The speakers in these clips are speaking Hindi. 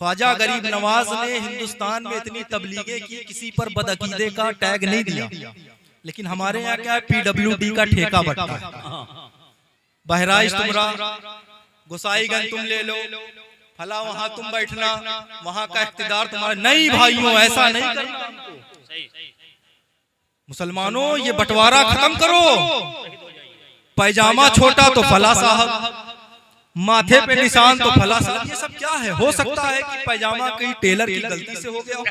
ख्वाजा गरीब नवाज ने हिंदुस्तान में इतनी तबलीगें की, किसी पर बदअकीदे का टैग नहीं दिया, लेकिन हमारे यहाँ क्या है, PWD का ठेका बंटता है। बहराइच तुमरा, गोसाईगंज तुम ले लो, फला वहां तुम बैठना, वहां का इख्तिदार तुम्हारा। नहीं भाइयों, ऐसा नहीं करना। मुसलमानों, ये बंटवारा खत्म करो। पैजामा छोटा तो फला साहब, माथे पे निशान तो फला साहब। ये सब क्या है? हो सकता है कि पैजामा कहीं टेलर की गलती से हो गया हो।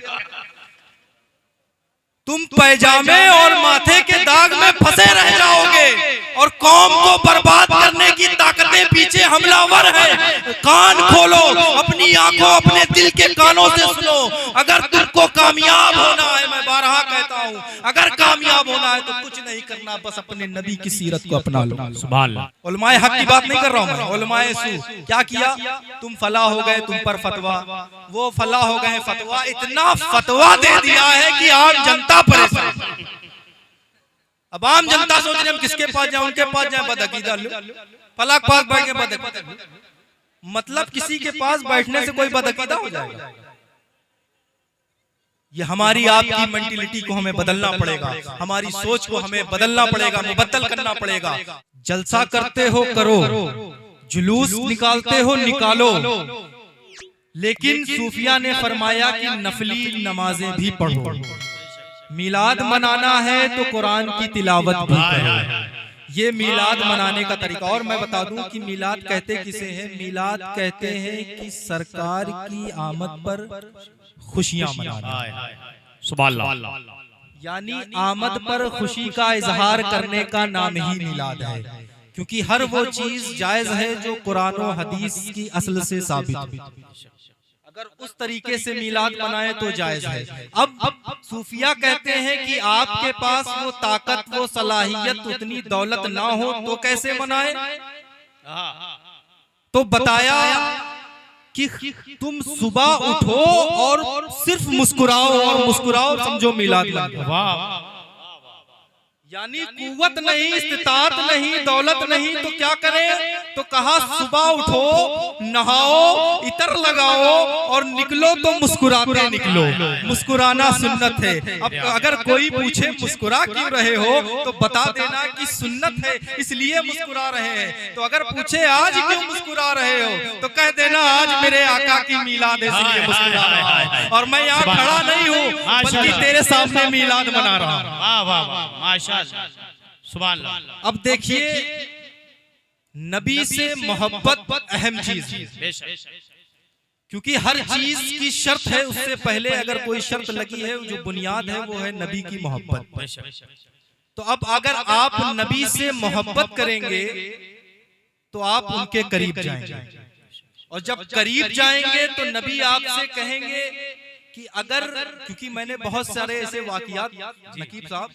तुम पैजामे और माथे के दाग में फंसे रह जाओगे और कौम को बर्बाद करने की ताकतें पीछे हमलावर है। कान खोलो, अपनी आंखों, अपने दिल के कानों से सुनो। अगर तुमको कामयाब होना है, मैं बारहा कहता हूँ, अगर कामयाब होना है तो कुछ नहीं करना, बस अपने नबी की सीरत को अपना लो। सुभान अल्लाह। उलमाए हक की बात नहीं कर रहा हूँ मैं, उलमाए सू। क्या किया? तुम फला हो गए, तुम पर फतवा, वो फला हो गए फतवा। इतना फतवा दे दिया है कि आम जनता परेशान। अब आम जनता सोच रहे हम किसके पास जाए, उनके पास जाए, बदअकीदा लो, फला के पास बैठ के बदअकीदा। मतलब किसी के पास बैठने से कोई बदअकीदा हो जाएगा? ये हमारी आपकी मेंटालिटी को हमें बदलना पड़ेगा, हमारी सोच को हमें बदलना पड़ेगा, मुबद्दल करना पड़ेगा। जलसा करते हो करो, जुलूस निकालते हो निकालो, लेकिन सूफिया ने फरमाया कि नफली नमाजें भी पढ़ो। मिलाद मनाना है तो कुरान की तिलावत भी करो। ये मिलाद मनाने का तरीका। और मैं बता दूं कि मिलाद कहते किसे हैं? मिलाद कहते हैं कि सरकार की आमद पर खुशियां मनाना। सुभान अल्लाह। यानी आमद पर खुशी का इजहार करने का नाम ही मिलाद है, क्योंकि हर वो चीज जायज है जो कुरान और हदीस की असल से साबित है। अगर उस तरीके से मिलाद मनाए तो जायज है। अब सूफिया कहते हैं कि आपके पास वो ताकत, वो सलाहियत, उतनी दौलत ना हो तो कैसे मनाए? तो बताया कि तुम सुबह उठो और सिर्फ मुस्कुराओ, और मुस्कुराओ समझो मिलाद मनाओ। यानी कुव्वत नहीं, इस्तिताअत नहीं, दौलत नहीं, तो क्या करें? तो कहा सुबह उठो, नहाओ, इतर लगाओ और निकलो तो मुस्कुराते निकलो। मुस्कुराना सुन्नत है। अब अगर कोई पूछे मुस्कुरा क्यों रहे हो, तो बता देना कि सुन्नत है इसलिए मुस्कुरा रहे हैं। तो अगर पूछे आज क्यों मुस्कुरा रहे हो, तो कह देना आज मेरे आका की मीलाद है इसलिए मुस्कुरा रहा है, और मैं यहाँ खड़ा नहीं हूँ बल्कि तेरे सामने मीलाद मना रहा हूँ। वाह वाह वाह, माशाअल्लाह, सुभान अल्लाह। अब देखिए, नबी से मोहब्बत अहम चीज है, क्योंकि हर चीज की शर्त है। उससे पहले अगर कोई शर्त लगी है, जो बुनियाद है, वो है नबी की मोहब्बत। तो अब अगर आप नबी से मोहब्बत करेंगे तो आप उनके करीब जाएंगे, और जब करीब जाएंगे तो नबी आपसे कहेंगे कि अगर, क्योंकि मैंने बहुत सारे ऐसे वाकयात, नकीब साहब,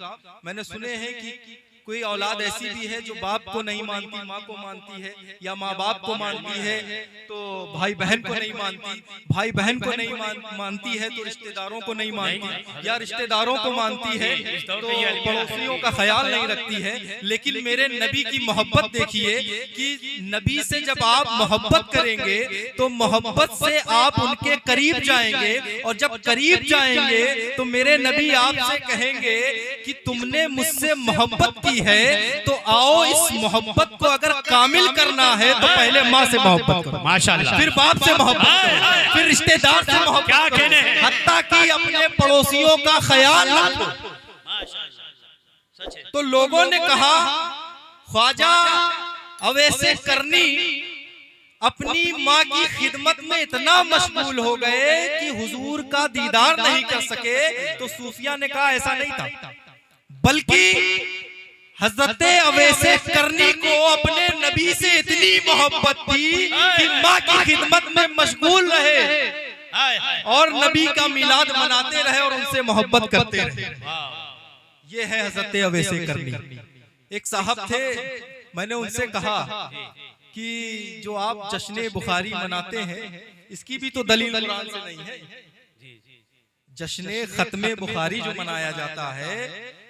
मैंने सुने हैं कि कोई औलाद ऐसी भी है जो बाप को नहीं मानती, माँ को मानती है, या माँ बाप को मानती है तो भाई बहन को नहीं मानती, भाई बहन को नहीं मानती है तो रिश्तेदारों को नहीं मानती, या रिश्तेदारों को मानती है तो पड़ोसियों का ख्याल नहीं रखती है। लेकिन मेरे नबी की मोहब्बत देखिए कि नबी से जब आप मोहब्बत करेंगे तो मोहब्बत से आप उनके करीब जाएंगे, और जब करीब जाएंगे तो मेरे नबी आपसे कहेंगे कि तुमने मुझसे मोहब्बत की है, तो आओ इस मोहब्बत को अगर कामिल करना है तो पहले माँ से मोहब्बत करो, माशाअल्लाह, फिर बाप से मोहब्बत करो, फिर रिश्तेदार से मोहब्बत, क्या कहने हैं, हत्ता कि अपने पड़ोसियों का ख्याल रखो। तो लोगों ने कहा ख्वाजा अवैसे करनी अपनी माँ की खिदमत में इतना मशगूल हो गए कि हुजूर का दीदार नहीं कर सके। तो सूफिया ने कहा ऐसा नहीं था, बल्कि हजरत अवैसे करनी को अपने नबी से इतनी मोहब्बत थी कि माँ की खिदमत में मशगूल रहे और नबी का मिलाद मनाते रहे और उनसे मोहब्बत करते रहे। ये है हजरत अवैसे करनी। एक साहब थे, मैंने उनसे कहा कि जो आप जश्न बुखारी मनाते हैं, इसकी भी तो दलील कुरान से नहीं है। जश्न खत्मे बुखारी जो मनाया जाता है,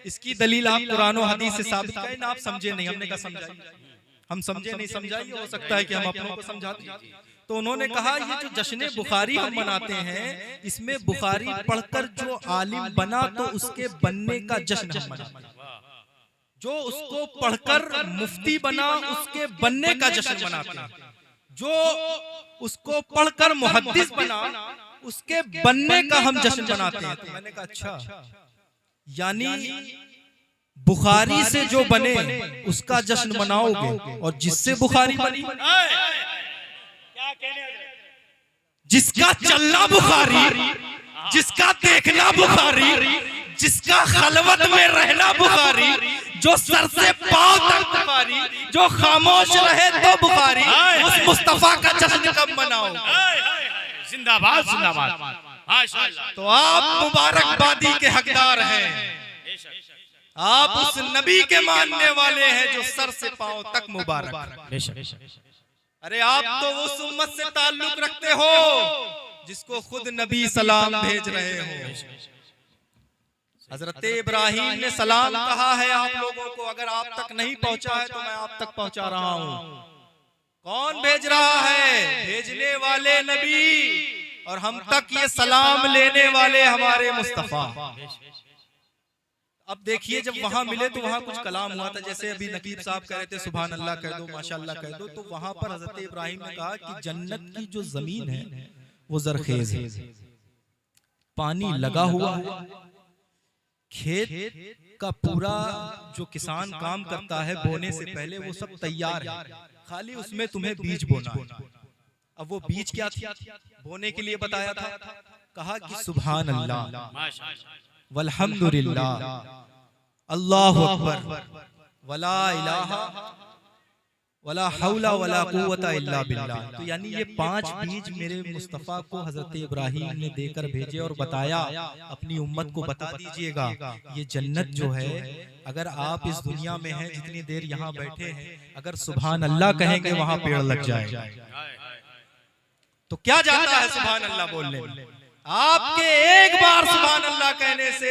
इसकी दलील आप कुरान और हदीस से साबित करें ना। आप समझे नहीं, हमने कहा समझाइए। हम समझे नहीं, समझाइए, हो सकता है कि हम अपनों को समझाते। तो उन्होंने कहा ये जो जश्न बुखारी हम मनाते हैं, इसमें बुखारी पढ़कर जो आलिम बना तो उसके बनने का जश्न हम मनाते हैं, जो उसको पढ़कर मुफ्ती बना उसके बनने का जश्न मनाते हैं, जो उसको पढ़कर मुहद्दिस बना उसके बनने का हम जश्न मनाते हैं। तो मैंने कहा अच्छा, यानी बुखारी से जो बने उसका जश्न मनाओगे, और जिससे बुखारी बनी, जिसका चलना बुखारी, जिसका देखना बुखारी, जिसका खलवत में रहना बुखारी, जो सर से पांव तक बुखारी, जो खामोश रहे तो बुखारी, उस मुस्तफा का जश्न कब मनाओ? जिंदाबाद जिंदाबाद माशाअल्लाह। तो आप मुबारकबादी के हकदार हैं, आप उस नबी के मानने वाले हैं जो सर से पांव तक मुबारक। अरे आप तो उस उम्मत से ताल्लुक रखते हो जिसको खुद नबी सलाम भेज रहे हो। हजरत इब्राहीम ने सलाम कहा है आप लोगों को, अगर आप तक नहीं पहुंचा है तो मैं आप तक पहुंचा रहा हूं। कौन भेज रहा है? भेजने वाले नबी, और हम तक ये सलाम लेने वाले हमारे मुस्तफा। अब देखिए, जब वहां मिले तो वहां कुछ कलाम हुआ था, जैसे अभी नकीब साहब कह रहे थे सुभान अल्लाह कह दो, माशाअल्लाह कह दो, तो वहां पर हजरत इब्राहीम ने कहा कि जन्नत की जो जमीन है वो जरखेज है, पानी लगा हुआ है, खेत का पूरा जो किसान काम करता है बोने से पहले वो सब तैयार है, खाली उसमें तुम्हें बीज बोना है। अब वो बीज क्या थी? बोने के लिए बताया था, कहा कि सुभान अल्लाह वल्हम्दुलिल्लाह अल्लाहु अकबर वला इलाहा वला हौला वला कुव्वता इल्ला बिल्लाह। तो यानी ये 5 बीज मेरे मुस्तफा को हजरत इब्राहीम ने देकर भेजे और बताया अपनी उम्मत को बता दीजिएगा, ये जन्नत जो है, अगर आप इस दुनिया में हैं, जितनी देर यहाँ बैठे हैं, अगर सुभान अल्लाह कहेंगे वहां पेड़ लग जाएगा। तो क्या जाता है सुभान अल्लाह बोलने में? आपके एक बार सुभान अल्लाह कहने से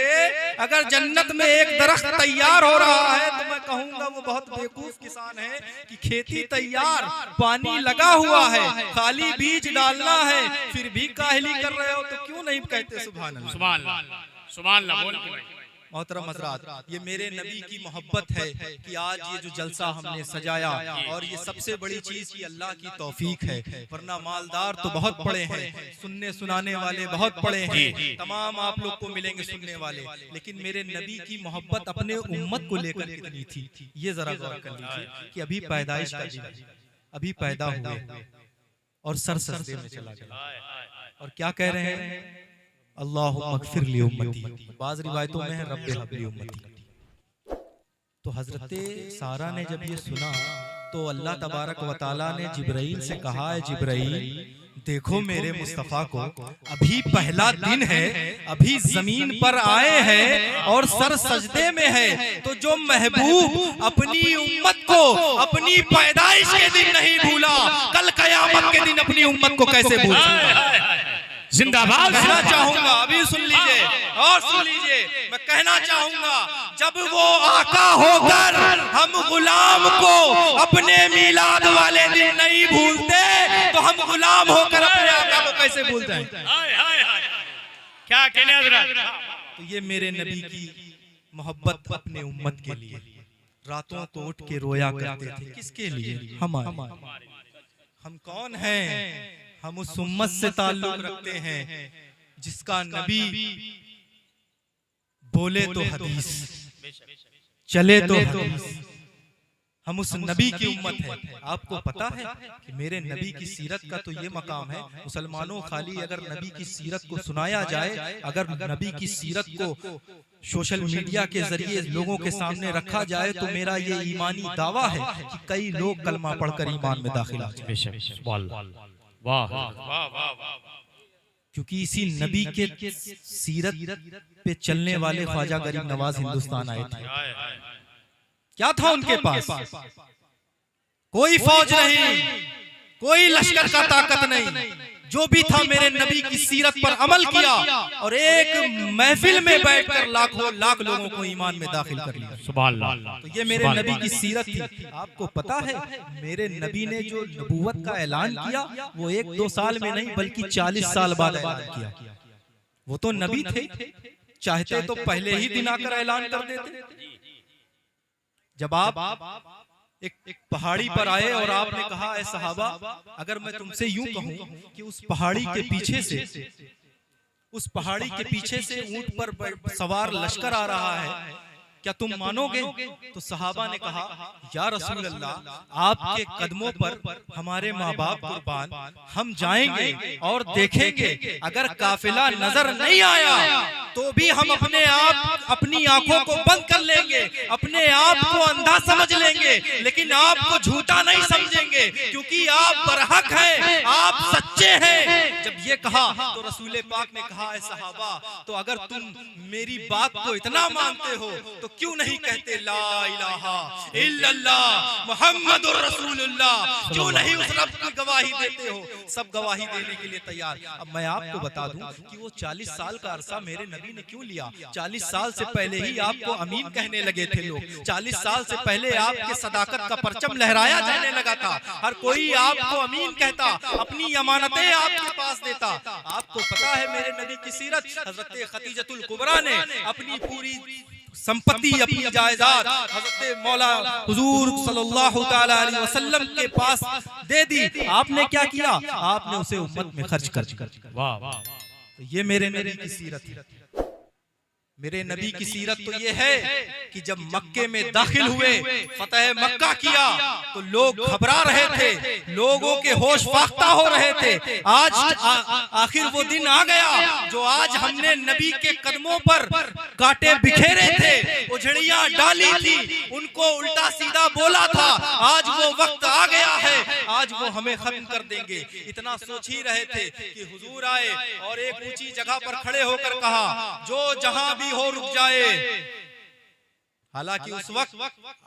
अगर जन्नत में एक दरख्त तैयार हो रहा है तो मैं कहूंगा वो बहुत बेवकूफ किसान है कि खेती तैयार, पानी लगा हुआ है, खाली बीज डालना है, फिर भी काहली कर रहे हो, तो क्यों नहीं कहते सुभान अल्लाह? सुभान अल्लाह सुभान अल्लाह बोल के भाई। मोहतरम हज़रात, ये मेरे नबी की मोहब्बत है कि आज ये जो जलसा हमने सजाया, और ये सबसे बड़ी चीज की अल्लाह की तौफीक है, वरना मालदार तो बहुत पड़े हैं, सुनने सुनाने वाले बहुत पड़े हैं, तमाम आप लोग को मिलेंगे सुनने वाले, लेकिन मेरे नबी की मोहब्बत अपने उम्मत को लेकर कितनी थी, ये जरा गौर कर लीजिए कि अभी पैदाइश का दिन, अभी पैदा हुए और सर सजदे में चला गया, और क्या कह रहे हैं? अल्लाहुम्मा अग़फ़िर ली उम्मती, बाज़ रिवायतों में है रब्बि हब्ली उम्मती। तो हजरत सारा ने जब ये सुना तो अल्लाह तबारक व तआला ने जिब्राइल से कहा, है जिब्राइल देखो मेरे मुस्तफ़ा को, अभी पहला दिन है, अभी जमीन पर आए हैं और सर सजदे में है, तो जो महबूब अपनी उम्मत को अपनी पैदाइश के दिन नहीं भूला, कल क़यामत के दिन अपनी उम्मत को कैसे भूल सकता? जिंदाबाद। कहना चाहूंगा, अभी सुन लीजिए और सुन लीजिए, मैं कहना चाहूंगा, जब वो आका होकर हम गुलाम को अपने मिलाद वाले दिन नहीं भूलते, तो हम गुलाम होकर अपने आका को कैसे भूलते हैं? क्या कहने हज़रत? तो ये मेरे नबी की मोहब्बत अपने उम्मत के लिए, रातों को उठ के रोया करते थे, किसके लिए? हमारे। हम कौन हैं? हम उस उम्मत से ताल्लुक रखते हैं जिसका नबी बोले तो हदीस, चले तो हदीस। हम उस नबी की उम्मत है। आपको पता है कि मेरे नबी की सीरत का तो ये मकाम है, मुसलमानों खाली अगर नबी की सीरत को सुनाया जाए, अगर नबी की सीरत को सोशल मीडिया के जरिए लोगों के सामने रखा जाए, तो मेरा ये ईमानी दावा है कि कई लोग कलमा पढ़कर ईमान में दाखिल आ जाए। वाह वाह वाह। क्योंकि इसी नबी के सीरत पे चलने वाले ख्वाजा गरीब नवाज हिंदुस्तान आए थे। क्या था उनके पास? कोई फौज नहीं, कोई लश्कर का ताकत नहीं, जो भी था मेरे नबी की सीरत पर अमल किया और एक महफिल में बैठकर लाखों लाख लोगों को ईमान में दाखिल कर लिया। सुभान अल्लाह। तो ये मेरे नबी की सीरत थी। आपको पता है मेरे नबी ने जो नबूवत का ऐलान किया वो 1-2 साल में नहीं बल्कि 40 साल बाद ऐलान किया। वो तो नबी थे, चाहते तो पहले ही दिन आकर ऐलान कर देते। जब आप एक पहाड़ी पर आए और आपने कहा ऐ सहाबा, अगर मैं तुमसे यूं कहूं कि उस पहाड़ी के पीछे से ऊंट पर सवार लश्कर आ रहा है, क्या तुम मानोगे? तो सहाबा ने कहा या रसूल अल्लाह, आपके कदमों पर हमारे माँ बाप कुर्बान, हम जाएंगे और देखेंगे, अगर काफिला नजर नहीं आया तो भी हम अपनी आंखों को बंद कर लेंगे, अपने आप को अंधा समझ लेंगे, लेकिन आपको झूठा नहीं समझेंगे, क्योंकि आप बरहक हैं, आप सच्चे हैं। जब ये कहा तो रसूल पाक ने कहा ऐ सहाबा, तो अगर तुम मेरी बात को इतना मानते हो तो क्यों नहीं कहते ला इलाहा इल्लल्लाह मुहम्मदुर रसूलुल्लाह? क्यों नहीं उस रब की गवाही देते हो? सब गवाही देने के लिए तैयार। अब मैं आपको बता दूं कि वो 40 साल का अरसा मेरे नबी ने क्यों लिया। 40 साल से पहले ही आपको अमीन कहने लगे थे लोग, 40 साल से पहले आपके सदाकत का परचम लहराया जाने लगा था, हर कोई आपको अमीन कहता, अपनी अमानतें आपके पास देता। आपको पता है मेरे नबी की सीरत, हजरत खदीजतुल कुबरा ने अपनी पूरी संपत्ति, अपनी जायदाद हजरत मौला हुजूर सल्लल्लाहु तआला अलैहि वसल्लम के पास दे दी। आपने क्या किया? आपने उसे उम्मत में खर्च कर। वाह वाह। तो ये मेरे नबी की सीरत है। मेरे नबी की सीरत तो ये है कि जब मक्के में दाखिल हुए, फतह मक्का किया, तो लोग घबरा रहे थे, लोगों के होश फाख्ता हो रहे थे। आज आखिर वो दिन आ गया जो आज हमने नबी के कदमों पर कांटे बिखेरे थे, उजड़ियां डाली थी, उनको उल्टा सीधा बोला था। आज वो वक्त आ गया है, आज वो हमें खत्म कर देंगे। इतना सोच ही रहे थे कि हुजूर आए और एक ऊंची जगह पर खड़े होकर कहा, जो जहां भी हो रुक जाए। हालांकि उस वक्त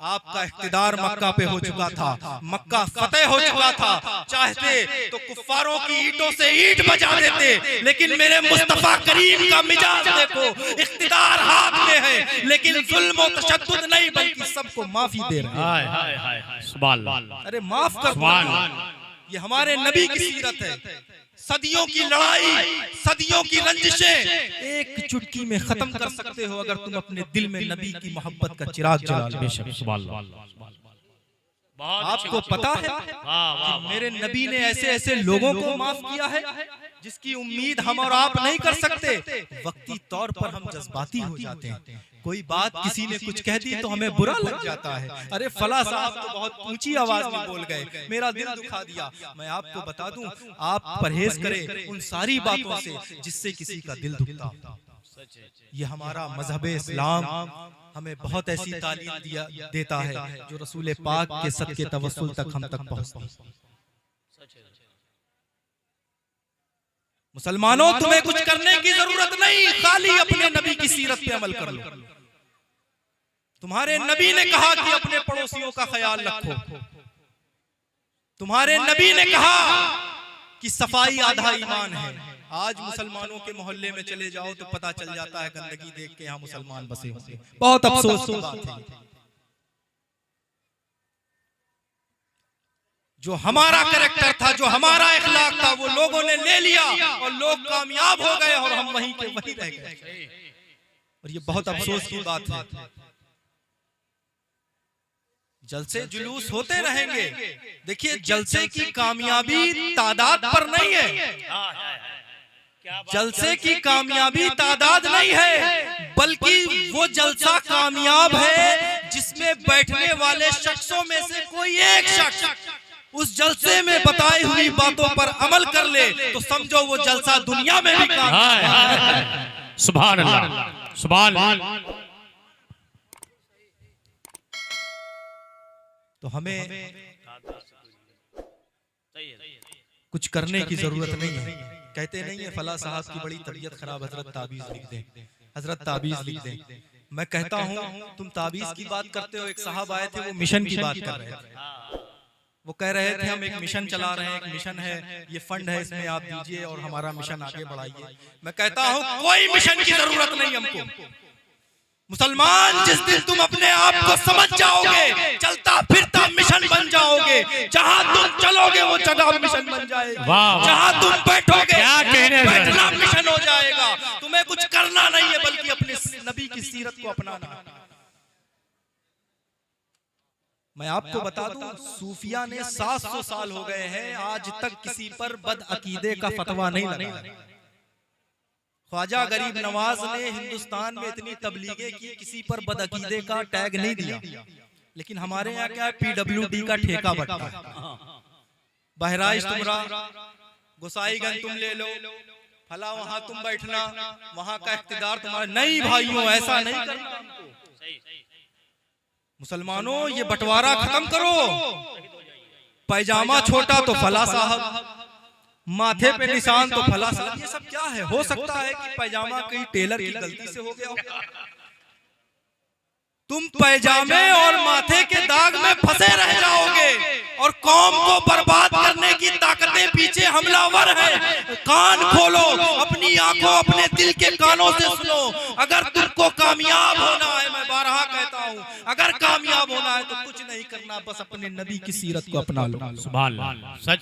आपका इख्तिदार मक्का पे हो चुका था, मक्का फतेह हो चुका था। चाहते तो कुफ्फारों की ईंटों से ईंट बजा देते, लेकिन मेरे मुस्तफा करीम का मिजाज देखो, इख्तिदार हाथ में है, लेकिन जुल्म और तशद्दुद नहीं, बल्कि सबको माफी दे रहे हैं। सुभान अल्लाह। अरे माफ कर। ये हमारे नबी की सीरत है। सदियों की लड़ाई, सदियों की रंजिशें एक चुटकी में खत्म कर सकते हो अगर तुम अपने दिल में नबी की मोहब्बत का चिराग जला लो। आपको पता है कि मेरे नबी ने ऐसे ऐसे लोगों को माफ किया है जिसकी उम्मीद हम और आप नहीं कर सकते। वक्ती तौर पर हम जज्बाती हो जाते हैं, कोई बात किसी ने कुछ कह दी तो हमें बुरा लग जाता है। अरे फला साहब तो बहुत ऊंची आवाज में बोल गए, मेरा दिल दुखा दिया। मैं आपको बता दूं, आप परहेज करें उन सारी बातों से जिससे किसी का दिल दुखता। ये हमारा मजहब इस्लाम हमें बहुत ऐसी तालीम देता है जो रसूल पाक के सदके तवस्सुल तक हम तक पहुंचती। मुसलमानों, तुम्हें कुछ करने की जरूरत नहीं, खाली अपने नबी की सीरत पे अमल कर लो। तुम्हारे नबी ने कहा कि अपने पड़ोसियों का ख्याल रखो। तुम्हारे नबी ने कहा कि सफाई आधा ईमान है। आज मुसलमानों के मोहल्ले में चले जाओ तो पता चल जाता है, गंदगी देख के यहाँ मुसलमान बसे होंगे। बहुत अफसोस की बात है। जो हमारा कैरेक्टर था, जो हमारा इखलाक था, वो लोगों ने ले लिया और लोग कामयाब हो गए और हम वहीं के वहीं रह गए। और ये बहुत अफसोस की बात है। जलसे जुलूस होते रहेंगे। देखिए, जलसे की कामयाबी तादाद पर नहीं है, जलसे की कामयाबी तादाद नहीं है, बल्कि वो जलसा कामयाब है जिसमें बैठने वाले शख्सों में से कोई एक शख्स उस जलसे में बताई हुई बातों पर अमल कर ले, तो समझो वो जलसा दुनिया में भी कामयाब है। सुभान अल्लाह, सुभान अल्लाह। तो हमें कुछ करने की जरूरत नहीं है। कहते नहीं है फला साहब की बड़ी तबीयत खराब, हजरत ताबीज लिख दें, हजरत ताबीज लिख दें। मैं कहता हूं तुम ताबीज की बात करते हो, एक साहब आए थे वो मिशन की बात कर रहे थे। वो कह रहे थे हम एक मिशन चला रहे हैं, एक मिशन है, ये फंड है, इसमें आप दीजिए और हमारा मिशन आगे बढ़ाइए। मैं कहता हूं कोई मिशन की जरूरत नहीं हमको। मुसलमान, जिस दिन तुम अपने आप को समझ जाओगे, चलता फिरता मिशन बन जाओगे, जहां तुम चलोगे वो जगह मिशन बन जाएगा, जहां तुम बैठोगे बैठना मिशन हो जाएगा। तुम्हें कुछ करना नहीं है बल्कि अपने नबी की सीरत को अपनाना। मैं आपको बता दूं, सूफिया ने 700 साल हो गए हैं, आज तक किसी पर बदअकीदे का फतवा नहीं लगा। ख्वाजा गरीब नवाज ने हिंदुस्तान में इतनी तबलीगें की, किसी पर बदअकीदे का टैग नहीं दिया। लेकिन हमारे यहाँ क्या है, PWD का ठेका बंटा है। बहराइच तुमरा, गोसाईगंज तुम ले लो, फला वहां तुम बैठना, वहां का इख्तिदार तुम्हारा। नहीं भाइयों, ऐसा नहीं करना। मुसलमानों, ये बंटवारा खत्म करो। पैजामा छोटा तो फला साहब, माथे पे निशान तो फला साहब। ये सब क्या है? हो सकता है कि पैजामा कहीं टेलर की गलती से हो गया हो। तुम पैजामे और माथे के दाग में फंसे रह जाओगे और कौम को बर्बाद करने की ताकतें पीछे हमलावर है। कान खोलो, अपनी आंखों, अपने दिल के कानों से सुनो। अगर तुमको कामयाब होना है, मैं बारहा कहता हूँ, अगर कामयाब होना है तो कुछ नहीं करना, बस अपने नबी की सीरत को अपना लो। सुभान अल्लाह, सच